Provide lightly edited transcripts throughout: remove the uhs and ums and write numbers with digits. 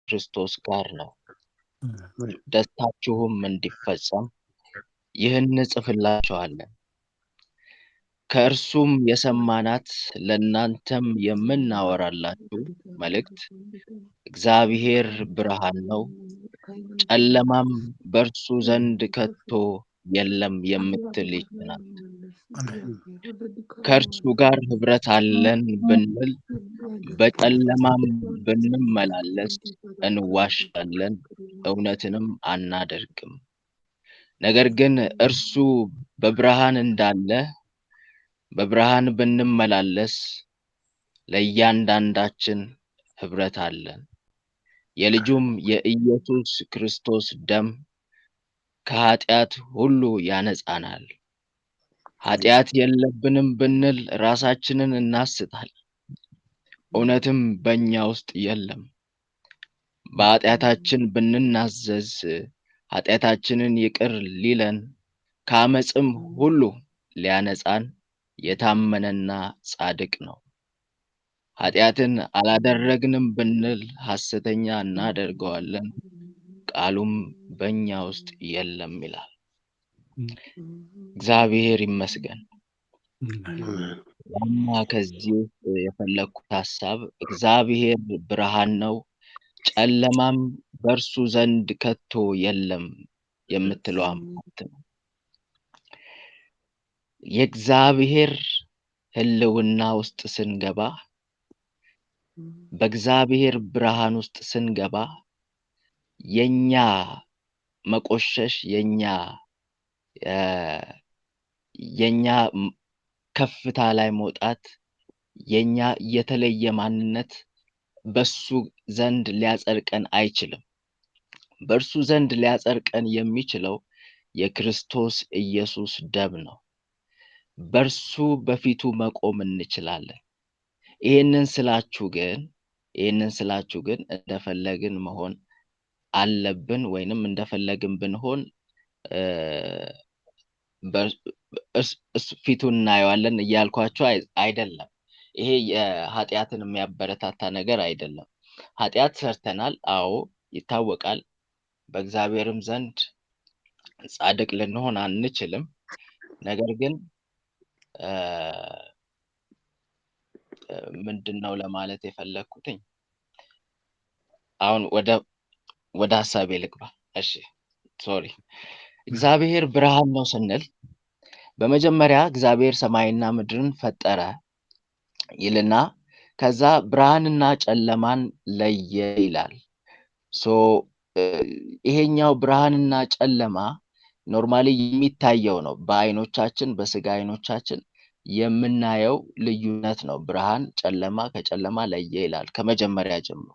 ክርስቶስ ጋር ነው። ደስታችሁም እንዲፈጸም ይህን እንጽፍላችኋለን። ከእርሱም የሰማናት ለእናንተም የምናወራላችሁ መልእክት እግዚአብሔር ብርሃን ነው፣ ጨለማም በእርሱ ዘንድ ከቶ የለም የምትል ይህች ናት። ከእርሱ ጋር ኅብረት አለን ብንል በጨለማም ብንመላለስ እንዋሻለን፣ እውነትንም አናደርግም። ነገር ግን እርሱ በብርሃን እንዳለ በብርሃን ብንመላለስ ለእያንዳንዳችን ኅብረት አለን። የልጁም የኢየሱስ ክርስቶስ ደም ከኃጢአት ሁሉ ያነጻናል። ኃጢአት የለብንም ብንል ራሳችንን እናስታለን፣ እውነትም በእኛ ውስጥ የለም። በኃጢአታችን ብንናዘዝ ኃጢአታችንን ይቅር ሊለን ከዓመፅም ሁሉ ሊያነጻን የታመነና ጻድቅ ነው። ኃጢአትን አላደረግንም ብንል ሐሰተኛ እናደርገዋለን፣ ቃሉም በእኛ ውስጥ የለም ይላል። እግዚአብሔር ይመስገን። ዋና ከዚህ ውስጥ የፈለግኩት ሐሳብ እግዚአብሔር ብርሃን ነው፣ ጨለማም በእርሱ ዘንድ ከቶ የለም የምትለዋ ማለት ነው። የእግዚአብሔር ሕልውና ውስጥ ስንገባ፣ በእግዚአብሔር ብርሃን ውስጥ ስንገባ የኛ መቆሸሽ የኛ ከፍታ ላይ መውጣት የኛ የተለየ ማንነት በሱ ዘንድ ሊያጸድቀን አይችልም። በእርሱ ዘንድ ሊያጸድቀን የሚችለው የክርስቶስ ኢየሱስ ደም ነው። በእርሱ በፊቱ መቆም እንችላለን። ይህንን ስላችሁ ግን እንደፈለግን መሆን አለብን ወይንም እንደፈለግን ብንሆን ፊቱን እናየዋለን እያልኳቸው አይደለም። ይሄ የኃጢአትን የሚያበረታታ ነገር አይደለም። ኃጢአት ሰርተናል፣ አዎ ይታወቃል። በእግዚአብሔርም ዘንድ ጻድቅ ልንሆን አንችልም። ነገር ግን ምንድነው ለማለት የፈለግኩትኝ? አሁን ወደ ሐሳቤ ልግባ። እሺ ሶሪ። እግዚአብሔር ብርሃን ነው ስንል በመጀመሪያ እግዚአብሔር ሰማይና ምድርን ፈጠረ ይልና ከዛ ብርሃንና ጨለማን ለየ ይላል። ይሄኛው ብርሃንና ጨለማ ኖርማሊ የሚታየው ነው። በአይኖቻችን በስጋ አይኖቻችን የምናየው ልዩነት ነው። ብርሃን ጨለማ ከጨለማ ለየ ይላል ከመጀመሪያ ጀምሮ።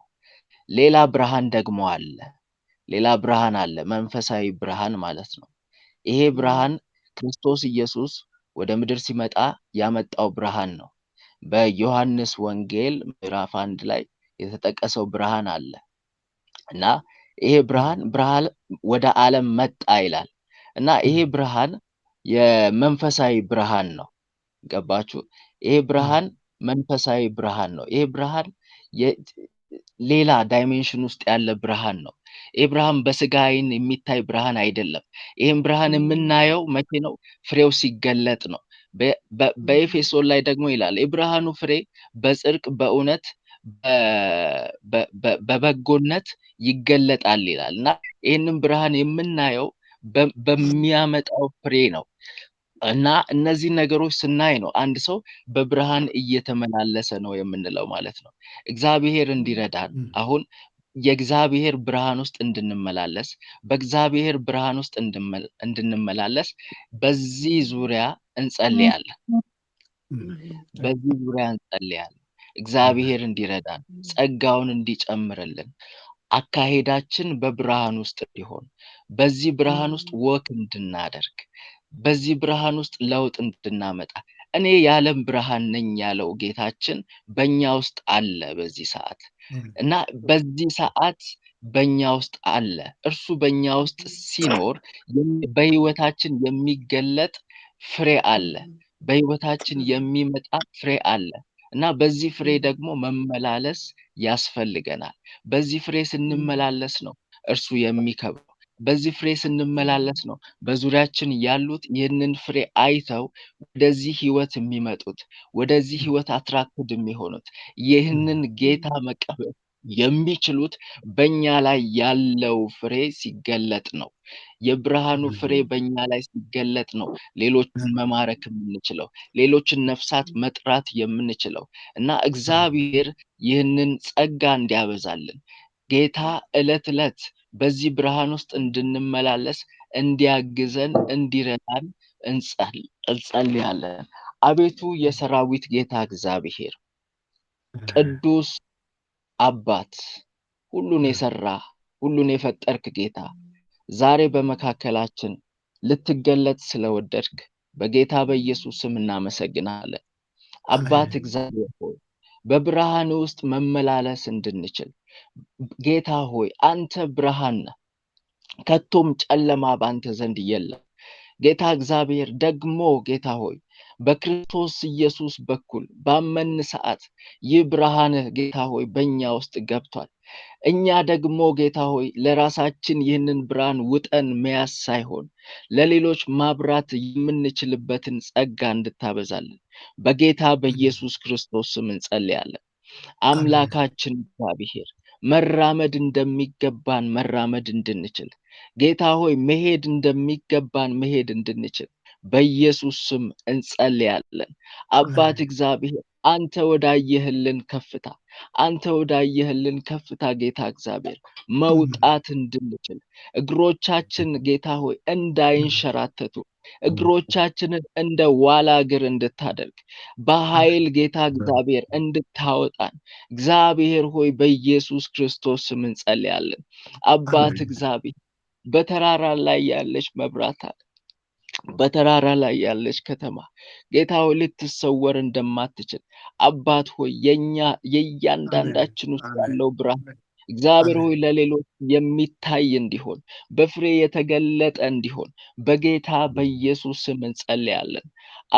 ሌላ ብርሃን ደግሞ አለ። ሌላ ብርሃን አለ፣ መንፈሳዊ ብርሃን ማለት ነው። ይሄ ብርሃን ክርስቶስ ኢየሱስ ወደ ምድር ሲመጣ ያመጣው ብርሃን ነው። በዮሐንስ ወንጌል ምዕራፍ 1 ላይ የተጠቀሰው ብርሃን አለ እና ይሄ ብርሃን ወደ ዓለም መጣ ይላል እና ይሄ ብርሃን የመንፈሳዊ ብርሃን ነው። ገባችሁ? ይሄ ብርሃን መንፈሳዊ ብርሃን ነው። ይሄ ብርሃን ሌላ ዳይሜንሽን ውስጥ ያለ ብርሃን ነው። ይህ ብርሃን በስጋ አይን የሚታይ ብርሃን አይደለም። ይህም ብርሃን የምናየው መቼ ነው? ፍሬው ሲገለጥ ነው። በኤፌሶን ላይ ደግሞ ይላል የብርሃኑ ፍሬ በጽድቅ በእውነት በበጎነት ይገለጣል ይላል እና ይህንን ብርሃን የምናየው በሚያመጣው ፍሬ ነው እና እነዚህ ነገሮች ስናይ ነው አንድ ሰው በብርሃን እየተመላለሰ ነው የምንለው ማለት ነው። እግዚአብሔር እንዲረዳን አሁን የእግዚአብሔር ብርሃን ውስጥ እንድንመላለስ በእግዚአብሔር ብርሃን ውስጥ እንድንመላለስ በዚህ ዙሪያ እንጸልያለን። እግዚአብሔር እንዲረዳን ጸጋውን እንዲጨምርልን አካሄዳችን በብርሃን ውስጥ እንዲሆን በዚህ ብርሃን ውስጥ ወክ እንድናደርግ በዚህ ብርሃን ውስጥ ለውጥ እንድናመጣ እኔ የዓለም ብርሃን ነኝ ያለው ጌታችን በእኛ ውስጥ አለ በዚህ ሰዓት እና በዚህ ሰዓት በእኛ ውስጥ አለ። እርሱ በእኛ ውስጥ ሲኖር በህይወታችን የሚገለጥ ፍሬ አለ። በህይወታችን የሚመጣ ፍሬ አለ። እና በዚህ ፍሬ ደግሞ መመላለስ ያስፈልገናል። በዚህ ፍሬ ስንመላለስ ነው እርሱ የሚከብረው። በዚህ ፍሬ ስንመላለስ ነው በዙሪያችን ያሉት ይህንን ፍሬ አይተው ወደዚህ ህይወት የሚመጡት፣ ወደዚህ ህይወት አትራክትድ የሚሆኑት፣ ይህንን ጌታ መቀበል የሚችሉት በእኛ ላይ ያለው ፍሬ ሲገለጥ ነው። የብርሃኑ ፍሬ በእኛ ላይ ሲገለጥ ነው ሌሎችን መማረክ የምንችለው፣ ሌሎችን ነፍሳት መጥራት የምንችለው እና እግዚአብሔር ይህንን ጸጋ እንዲያበዛልን ጌታ ዕለት ዕለት በዚህ ብርሃን ውስጥ እንድንመላለስ እንዲያግዘን እንዲረዳን እንጸልያለን። አቤቱ የሰራዊት ጌታ እግዚአብሔር ቅዱስ አባት፣ ሁሉን የሰራ ሁሉን የፈጠርክ ጌታ ዛሬ በመካከላችን ልትገለጥ ስለወደድክ በጌታ በኢየሱስ ስም እናመሰግናለን። አባት እግዚአብሔር ሆይ በብርሃን ውስጥ መመላለስ እንድንችል ጌታ ሆይ አንተ ብርሃን ነህ፣ ከቶም ጨለማ በአንተ ዘንድ የለም። ጌታ እግዚአብሔር ደግሞ ጌታ ሆይ በክርስቶስ ኢየሱስ በኩል ባመን ሰዓት ይህ ብርሃንህ ጌታ ሆይ በእኛ ውስጥ ገብቷል። እኛ ደግሞ ጌታ ሆይ ለራሳችን ይህንን ብርሃን ውጠን መያዝ ሳይሆን ለሌሎች ማብራት የምንችልበትን ጸጋ እንድታበዛልን በጌታ በኢየሱስ ክርስቶስ ስም እንጸልያለን። አምላካችን እግዚአብሔር መራመድ እንደሚገባን መራመድ እንድንችል ጌታ ሆይ መሄድ እንደሚገባን መሄድ እንድንችል በኢየሱስ ስም እንጸልያለን። አባት እግዚአብሔር አንተ ወዳየህልን ከፍታ አንተ ወዳየህልን ከፍታ ጌታ እግዚአብሔር መውጣት እንድንችል እግሮቻችን ጌታ ሆይ እንዳይንሸራተቱ እግሮቻችንን እንደ ዋላ እግር እንድታደርግ በኃይል ጌታ እግዚአብሔር እንድታወጣን እግዚአብሔር ሆይ በኢየሱስ ክርስቶስ ስም እንጸልያለን። አባት እግዚአብሔር በተራራ ላይ ያለች መብራት አለ፣ በተራራ ላይ ያለች ከተማ ጌታ ሆይ ልትሰወር እንደማትችል አባት ሆይ የእያንዳንዳችን ውስጥ ያለው ብርሃን እግዚአብሔር ሆይ ለሌሎች የሚታይ እንዲሆን በፍሬ የተገለጠ እንዲሆን በጌታ በኢየሱስ ስም እንጸልያለን።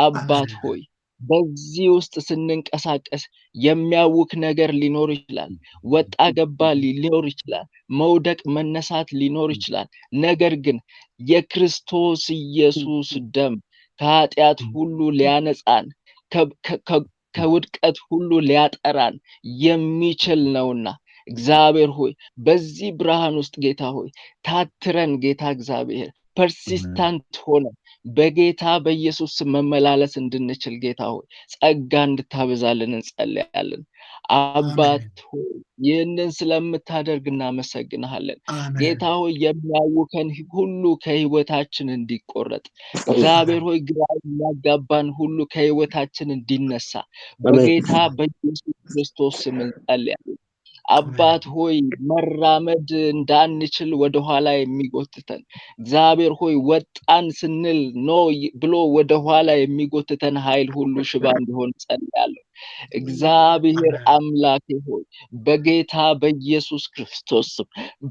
አባት ሆይ በዚህ ውስጥ ስንንቀሳቀስ የሚያውክ ነገር ሊኖር ይችላል፣ ወጣ ገባ ሊኖር ይችላል፣ መውደቅ መነሳት ሊኖር ይችላል። ነገር ግን የክርስቶስ ኢየሱስ ደም ከኃጢአት ሁሉ ሊያነጻን ከውድቀት ሁሉ ሊያጠራን የሚችል ነውና እግዚአብሔር ሆይ በዚህ ብርሃን ውስጥ ጌታ ሆይ ታትረን ጌታ እግዚአብሔር ፐርሲስታንት ሆነ በጌታ በኢየሱስ መመላለስ እንድንችል ጌታ ሆይ ጸጋ እንድታበዛልን እንጸልያለን። አባት ሆይ ይህንን ስለምታደርግ እናመሰግንሃለን። ጌታ ሆይ የሚያውከን ሁሉ ከህይወታችን እንዲቆረጥ እግዚአብሔር ሆይ ግራ የሚያጋባን ሁሉ ከህይወታችን እንዲነሳ በጌታ በኢየሱስ ክርስቶስ ስም እንጸልያለን። አባት ሆይ መራመድ እንዳንችል ወደኋላ የሚጎትተን እግዚአብሔር ሆይ ወጣን ስንል ኖ ብሎ ወደኋላ የሚጎትተን ኃይል ሁሉ ሽባ እንዲሆን ጸልያለሁ። እግዚአብሔር አምላኬ ሆይ በጌታ በኢየሱስ ክርስቶስ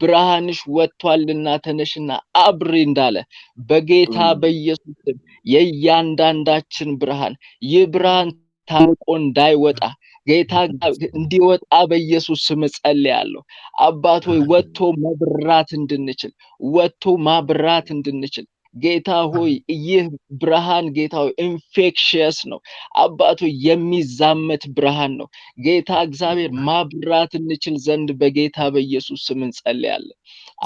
ብርሃንሽ ወጥቷልና ተነሽና አብሪ እንዳለ በጌታ በኢየሱስ የእያንዳንዳችን ብርሃን ይህ ብርሃን ታርቆ እንዳይወጣ ጌታ እንዲወጣ በኢየሱስ ስም ጸልያለሁ። አባት ሆይ ወጥቶ መብራት እንድንችል ወጥቶ ማብራት እንድንችል ጌታ ሆይ ይህ ብርሃን ጌታ ሆይ ኢንፌክሽየስ ነው። አባት ሆይ የሚዛመት ብርሃን ነው። ጌታ እግዚአብሔር ማብራት እንችል ዘንድ በጌታ በኢየሱስ ስም እንጸልያለን።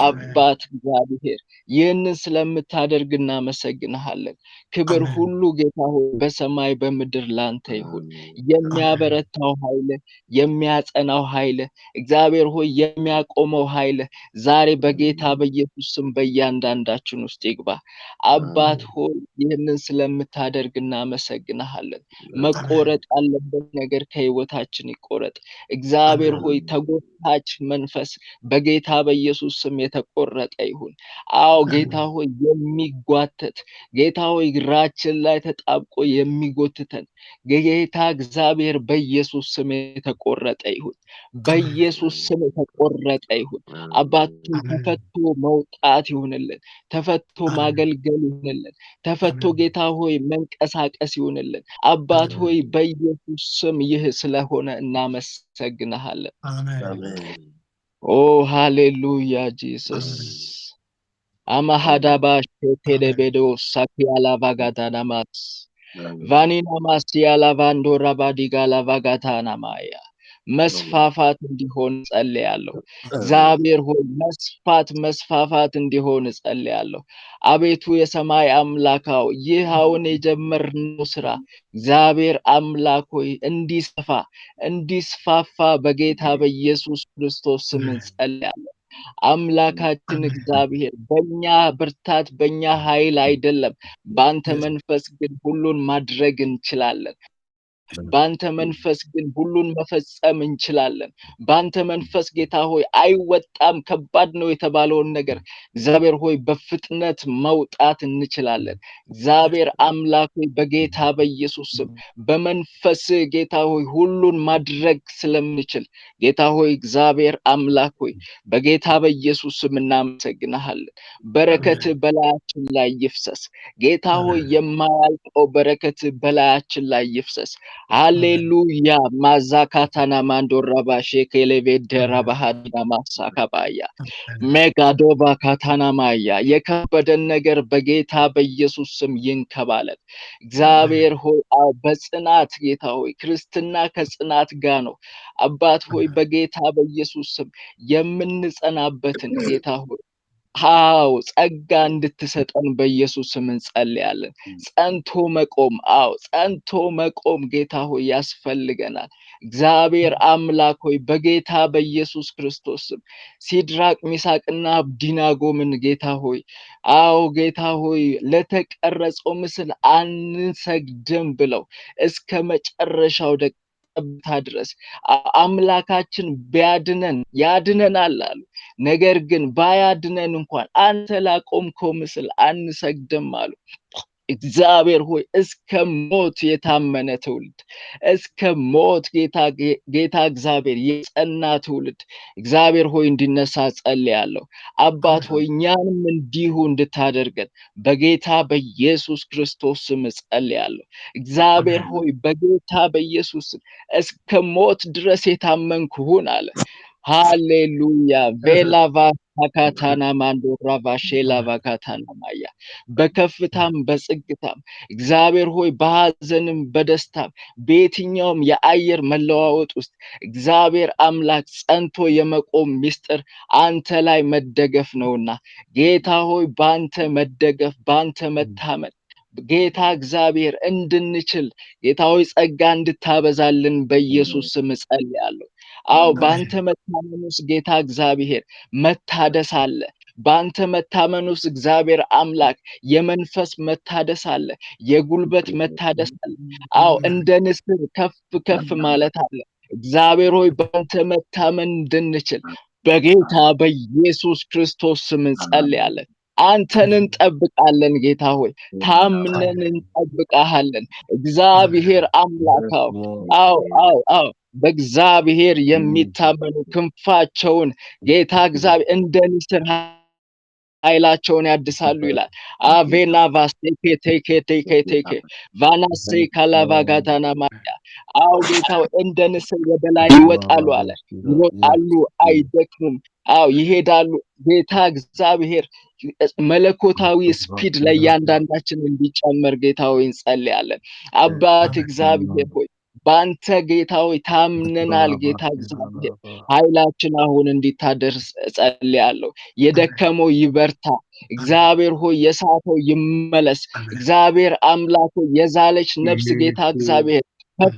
አባት እግዚአብሔር ይህንን ስለምታደርግ እናመሰግንሃለን። ክብር ሁሉ ጌታ ሆይ በሰማይ በምድር ላንተ ይሁን። የሚያበረታው ኃይል፣ የሚያጸናው ኃይል እግዚአብሔር ሆይ የሚያቆመው ኃይል ዛሬ በጌታ በኢየሱስ ስም በእያንዳንዳችን ውስጥ ይግባ። አባት ሆይ ይህንን ስለምታደርግ እናመሰግንሃለን። መቆረጥ ያለበት ነገር ከህይወታችን ይቆረጥ። እግዚአብሔር ሆይ ተጎታች መንፈስ በጌታ በኢየሱስ ስም የተቆረጠ ይሁን። አዎ ጌታ ሆይ የሚጓተት ጌታ ሆይ እግራችን ላይ ተጣብቆ የሚጎትተን ጌታ እግዚአብሔር በኢየሱስ ስም የተቆረጠ ይሁን። በኢየሱስ ስም የተቆረጠ ይሁን። አባቱ ተፈቶ መውጣት ይሁንልን። ተፈቶ ማገልገል ማገልገል ይሁንልን። ተፈቶ ጌታ ሆይ መንቀሳቀስ ይሁንልን። አባት ሆይ በኢየሱስ ስም ይህ ስለሆነ እናመሰግንሃለን። ኦ ሃሌሉያ ጂሰስ አማሃዳባ ቴሌቤዶ ሳኪያላ ቫጋታናማስ ቫኒና ማስቲያላ ቫንዶራ ባዲጋ ላቫጋታና ማያ መስፋፋት እንዲሆን ጸልያለሁ። እግዚአብሔር ሆይ መስፋፋት እንዲሆን ጸልያለሁ። አቤቱ የሰማይ አምላካው ይህ አሁን የጀመርነው ስራ እግዚአብሔር አምላክ ሆይ እንዲስፋፋ በጌታ በኢየሱስ ክርስቶስ ስም ጸልያለሁ። አምላካችን እግዚአብሔር በእኛ ብርታት በእኛ ኃይል አይደለም፣ በአንተ መንፈስ ግን ሁሉን ማድረግ እንችላለን። በአንተ መንፈስ ግን ሁሉን መፈጸም እንችላለን። በአንተ መንፈስ ጌታ ሆይ አይወጣም ከባድ ነው የተባለውን ነገር እግዚአብሔር ሆይ በፍጥነት መውጣት እንችላለን። እግዚአብሔር አምላክ ሆይ በጌታ በኢየሱስ ስም በመንፈስ ጌታ ሆይ ሁሉን ማድረግ ስለምንችል ጌታ ሆይ እግዚአብሔር አምላክ ሆይ በጌታ በኢየሱስ ስም እናመሰግናለን። በረከት በላያችን ላይ ይፍሰስ ጌታ ሆይ፣ የማያልቀው በረከት በላያችን ላይ ይፍሰስ። ሃሌሉያ ማዛካታና ማንዶራባ ሼኬሌቬደራ ባህዲና ማሳካባያ ሜጋዶባ ካታና ማያ የከበደን ነገር በጌታ በኢየሱስ ስም ይንከባለል። እግዚአብሔር ሆይ በጽናት ጌታ ሆይ ክርስትና ከጽናት ጋር ነው። አባት ሆይ በጌታ በኢየሱስ ስም የምንጸናበትን ጌታ ሆይ ጸጋ እንድትሰጠን በኢየሱስ ስም እንጸልያለን። ጸንቶ መቆም ጌታ ሆይ ያስፈልገናል። እግዚአብሔር አምላክ ሆይ በጌታ በኢየሱስ ክርስቶስ ስም ሲድራቅ ሚሳቅና አብዲናጎምን ጌታ ሆይ ጌታ ሆይ ለተቀረጸው ምስል አንሰግድም ብለው እስከ መጨረሻው ጠብታ ድረስ አምላካችን ቢያድነን ያድነናል አሉ። ነገር ግን ባያድነን እንኳን አንተ ላቆምከው ምስል አንሰግድም አሉ። እግዚአብሔር ሆይ እስከ ሞት የታመነ ትውልድ እስከ ሞት ጌታ እግዚአብሔር የጸና ትውልድ እግዚአብሔር ሆይ እንዲነሳ ጸልያለሁ። አባት ሆይ እኛንም እንዲሁ እንድታደርገን በጌታ በኢየሱስ ክርስቶስ ስም ጸልያለሁ። እግዚአብሔር ሆይ በጌታ በኢየሱስ ስም እስከ ሞት ድረስ የታመንክ ሁን አለ። ሃሌሉያ ቬላቫ ካታና ማንዶራ ቫሼላ ቫካታና ማያ በከፍታም በጽግታም እግዚአብሔር ሆይ በሐዘንም በደስታም በየትኛውም የአየር መለዋወጥ ውስጥ እግዚአብሔር አምላክ ጸንቶ የመቆም ምስጢር አንተ ላይ መደገፍ ነውና ጌታ ሆይ በአንተ መደገፍ በአንተ መታመን ጌታ እግዚአብሔር እንድንችል ጌታ ሆይ ጸጋ እንድታበዛልን በኢየሱስ ስም ጸልያለሁ። በአንተ መታመን ውስጥ ጌታ እግዚአብሔር መታደስ አለ። በአንተ መታመን ውስጥ እግዚአብሔር አምላክ የመንፈስ መታደስ አለ፣ የጉልበት መታደስ አለ። እንደ ንስር ከፍ ማለት አለ። እግዚአብሔር ሆይ በአንተ መታመን እንድንችል በጌታ በኢየሱስ ክርስቶስ ስም እንጸልያለን። አንተን እንጠብቃለን ጌታ ሆይ ታምነን እንጠብቃለን። እግዚአብሔር አምላካው በእግዚአብሔር የሚታመኑ ክንፋቸውን ጌታ እግዚአብሔር እንደ ንስር ኃይላቸውን ያድሳሉ ይላል። አቬና ቫስቴኬቴኬቴኬቴኬ ቫናሴ ካላቫጋታና ማያ ጌታ እንደ ንስር ወደ ላይ ይወጣሉ አለ። ይወጣሉ አይደክሙም። ይሄዳሉ። ጌታ እግዚአብሔር መለኮታዊ ስፒድ ለእያንዳንዳችን እንዲጨመር ጌታ ሆይ እንጸልያለን። አባት እግዚአብሔር ሆይ በአንተ ጌታ ሆይ ታምነናል። ጌታ እግዚአብሔር ኃይላችን አሁን እንዲታደስ ጸልያለሁ። የደከመው ይበርታ። እግዚአብሔር ሆይ የሳተው ይመለስ። እግዚአብሔር አምላክ ሆይ የዛለች ነፍስ ጌታ እግዚአብሔር ከፍ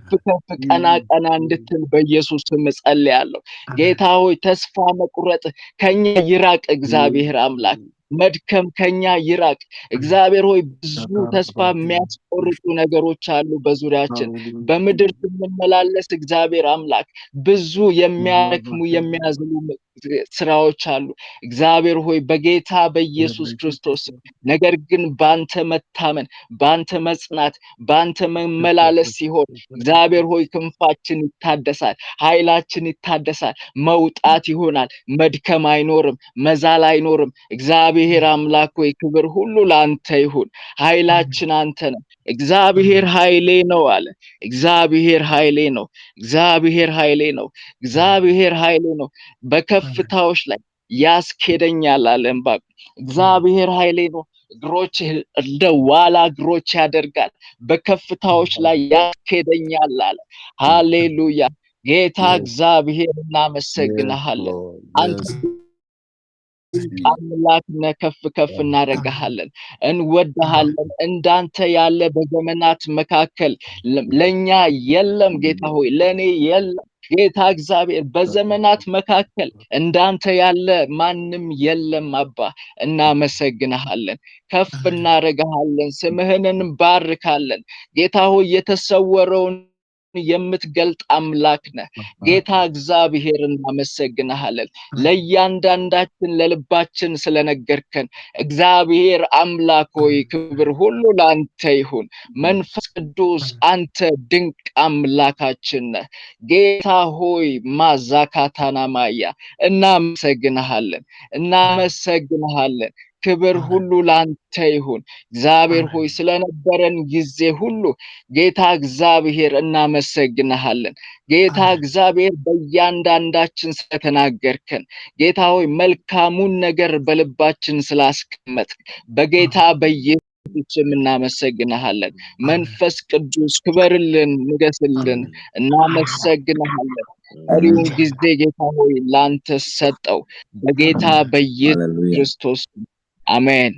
ቀና እንድትል በኢየሱስ ስም ጸልያለሁ። ጌታ ሆይ ተስፋ መቁረጥ ከኛ ይራቅ። እግዚአብሔር አምላክ መድከም ከኛ ይራቅ። እግዚአብሔር ሆይ ብዙ ተስፋ የሚያስቆርጡ ነገሮች አሉ በዙሪያችን። በምድር ስንመላለስ እግዚአብሔር አምላክ ብዙ የሚያደክሙ የሚያዝሉ ስራዎች አሉ እግዚአብሔር ሆይ በጌታ በኢየሱስ ክርስቶስ። ነገር ግን ባንተ መታመን፣ ባንተ መጽናት፣ ባንተ መመላለስ ሲሆን እግዚአብሔር ሆይ ክንፋችን ይታደሳል፣ ኃይላችን ይታደሳል፣ መውጣት ይሆናል። መድከም አይኖርም፣ መዛል አይኖርም። እግዚአብሔር እግዚአብሔር አምላክ ሆይ ክብር ሁሉ ላንተ ይሁን። ኃይላችን አንተ ነህ። እግዚአብሔር ኃይሌ ነው አለ። እግዚአብሔር ኃይሌ ነው። እግዚአብሔር ኃይሌ ነው። እግዚአብሔር ኃይሌ ነው። በከፍታዎች ላይ ያስኬደኛል አለ ዕንባቆም። እግዚአብሔር ኃይሌ ነው። እግሮች እንደ ዋላ እግሮች ያደርጋል፣ በከፍታዎች ላይ ያስኬደኛል አለ። ሃሌሉያ! ጌታ እግዚአብሔር እናመሰግንሃለን። አንተ አምላክ ነህ። ከፍ ከፍ እናደርግሃለን፣ እንወድሃለን። እንዳንተ ያለ በዘመናት መካከል ለኛ የለም ጌታ ሆይ፣ ለኔ የለም ጌታ እግዚአብሔር። በዘመናት መካከል እንዳንተ ያለ ማንም የለም አባ። እናመሰግንሃለን፣ ከፍ እናደርግሃለን፣ ስምህን እንባርካለን ጌታ ሆይ። የተሰወረውን የምትገልጥ አምላክ ነህ ጌታ እግዚአብሔር። እናመሰግንሃለን ለእያንዳንዳችን ለልባችን ስለነገርከን እግዚአብሔር አምላክ ሆይ ክብር ሁሉ ላንተ ይሁን። መንፈስ ቅዱስ አንተ ድንቅ አምላካችን ነህ ጌታ ሆይ። ማዛካታና ማያ እናመሰግንሃለን፣ እናመሰግንሃለን። ክብር ሁሉ ላንተ ይሁን እግዚአብሔር ሆይ። ስለነበረን ጊዜ ሁሉ ጌታ እግዚአብሔር እናመሰግንሃለን ጌታ እግዚአብሔር። በእያንዳንዳችን ስለተናገርከን ጌታ ሆይ፣ መልካሙን ነገር በልባችን ስላስቀመጥ በጌታ በኢየሱስ ስም እናመሰግንሃለን። መንፈስ ቅዱስ ክበርልን፣ ንገስልን። እናመሰግንሃለን። ቀሪውን ጊዜ ጌታ ሆይ ላንተ ሰጠው በጌታ በኢየሱስ ክርስቶስ አሜን።